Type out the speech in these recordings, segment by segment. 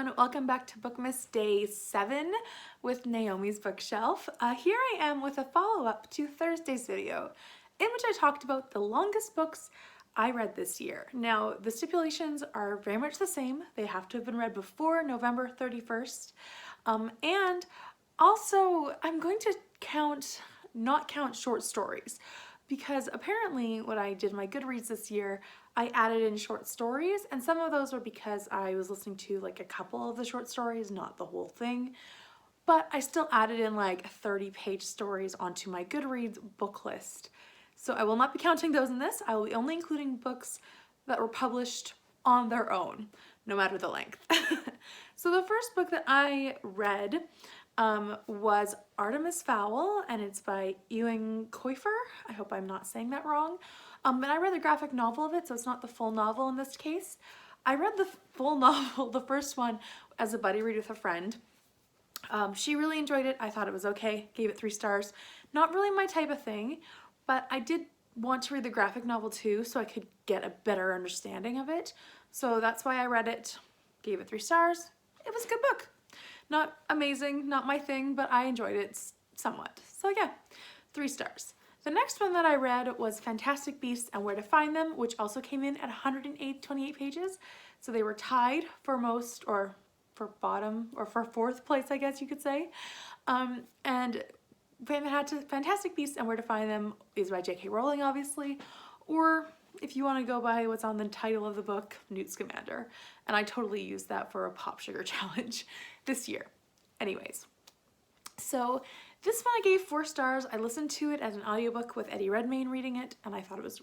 everyone, welcome back to Bookmas Day 7 with Naomi's Bookshelf. Here I am with a follow-up to Thursday's video in which I talked about the longest books I read this year. Now, the stipulations are very much the same. They have to have been read before November 31st. And also, I'm going to not count short stories, because apparently when I did my Goodreads this year, I added in short stories, and some of those were because I was listening to like a couple of the short stories, not the whole thing. But I still added in like 30-page stories onto my Goodreads book list. So I will not be counting those in this. I will be only including books that were published on their own, no matter the length. So the first book that I read was Artemis Fowl, and it's by Ewan Koifer. I hope I'm not saying that wrong. And I read the graphic novel of it, so it's not the full novel in this case. I read the full novel, the first one, as a buddy read with a friend. She really enjoyed it. I thought it was okay, gave it 3 stars. Not really my type of thing, but I did want to read the graphic novel too, so I could get a better understanding of it. So that's why I read it, gave it 3 stars. It was a good book. Not amazing, not my thing, but I enjoyed it somewhat. So yeah, 3 stars. The next one that I read was Fantastic Beasts and Where to Find Them, which also came in at 128 pages. So they were tied for most, or for bottom, or for 4th place, I guess you could say. And Fantastic Beasts and Where to Find Them is by J.K. Rowling, obviously, or if you want to go by what's on the title of the book, Newt Scamander. And I totally used that for a Pop Sugar challenge this year. Anyways, so this one I gave 4 stars. I listened to it as an audiobook with Eddie Redmayne reading it, and I thought it was,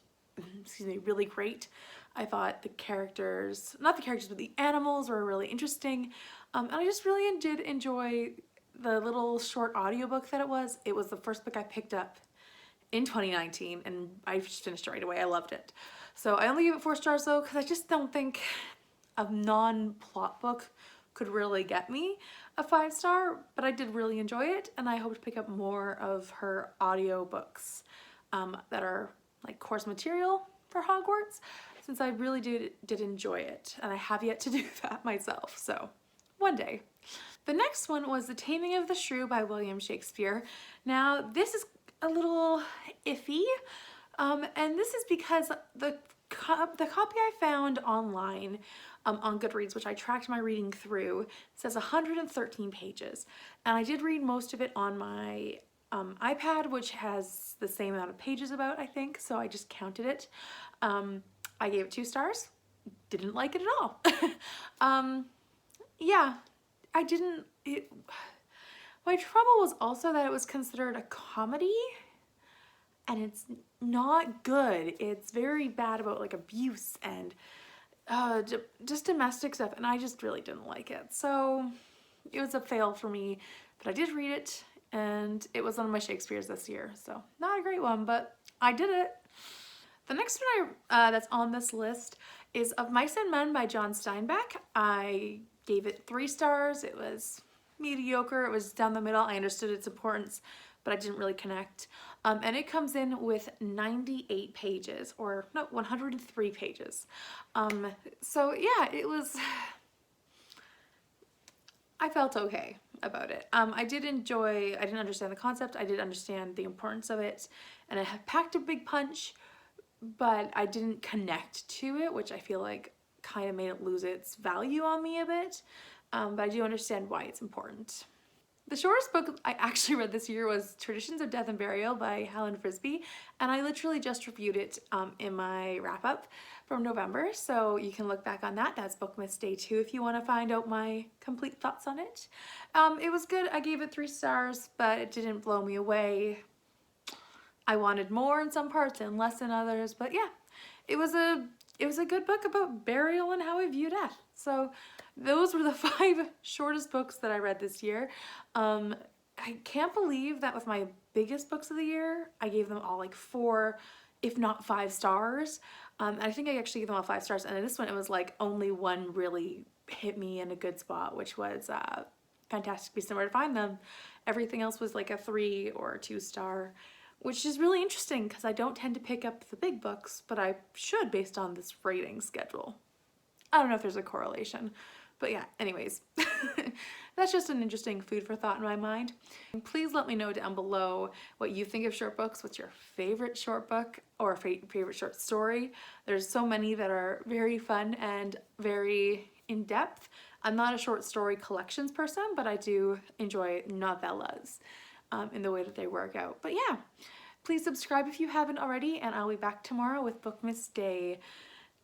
really great. I thought the characters, not the characters, but the animals were really interesting. And I just really did enjoy the little short audiobook that it was. It was the first book I picked up in 2019, and I just finished it right away. I loved it. So I only gave it 4 stars though, because I just don't think a non-plot book could really get me a 5-star, but I did really enjoy it, and I hope to pick up more of her audiobooks that are like course material for Hogwarts, since I really did enjoy it, and I have yet to do that myself, so one day. The next one was The Taming of the Shrew by William Shakespeare. Now this is a little iffy, and this is because the copy I found online on Goodreads, which I tracked my reading through, says 113 pages, and I did read most of it on my iPad, which has the same amount of pages about, I think, so I just counted it. I gave it 2 stars, didn't like it at all. Yeah, I didn't, my trouble was also that it was considered a comedy, and it's not good. It's very bad about like abuse and just domestic stuff, and I just really didn't like it. So it was a fail for me, but I did read it, and it was one of my Shakespeare's this year, so not a great one, but I did it. The next one that's on this list is Of Mice and Men by John Steinbeck. I gave it 3 stars. It was mediocre. It was down the middle. I understood its importance, but I didn't really connect. And it comes in with 98 pages, or no, 103 pages. So yeah, it was, I felt okay about it. I didn't understand the concept. I did understand the importance of it, and it had packed a big punch, but I didn't connect to it, which I feel like kind of made it lose its value on me a bit. But I do understand why it's important. The shortest book I actually read this year was Traditions of Death and Burial by Helen Frisbee, and I literally just reviewed it in my wrap-up from November, so you can look back on that. That's Bookmas Day 2 if you want to find out my complete thoughts on it. It was good. I gave it 3 stars, but it didn't blow me away. I wanted more in some parts and less in others, but yeah, it was a good book about burial and how I view death. So those were the 5 shortest books that I read this year. I can't believe that with my biggest books of the year, I gave them all like 4, if not 5 stars. I think I actually gave them all 5 stars, and in this one it was like only one really hit me in a good spot, which was Fantastic Beasts and Where to Find Them. Everything else was like a 3 or a 2 star. Which is really interesting because I don't tend to pick up the big books, but I should based on this rating schedule. I don't know if there's a correlation, But yeah, anyways, that's just an interesting food for thought in my mind. Please let me know down below what you think of short books. What's your favorite short book or favorite short story? There's so many that are very fun and very in-depth. I'm not a short story collections person, but I do enjoy novellas in the way that they work out. But yeah, please subscribe if you haven't already, and I'll be back tomorrow with Bookmas Day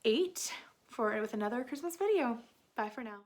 8 with another Christmas video. Bye for now.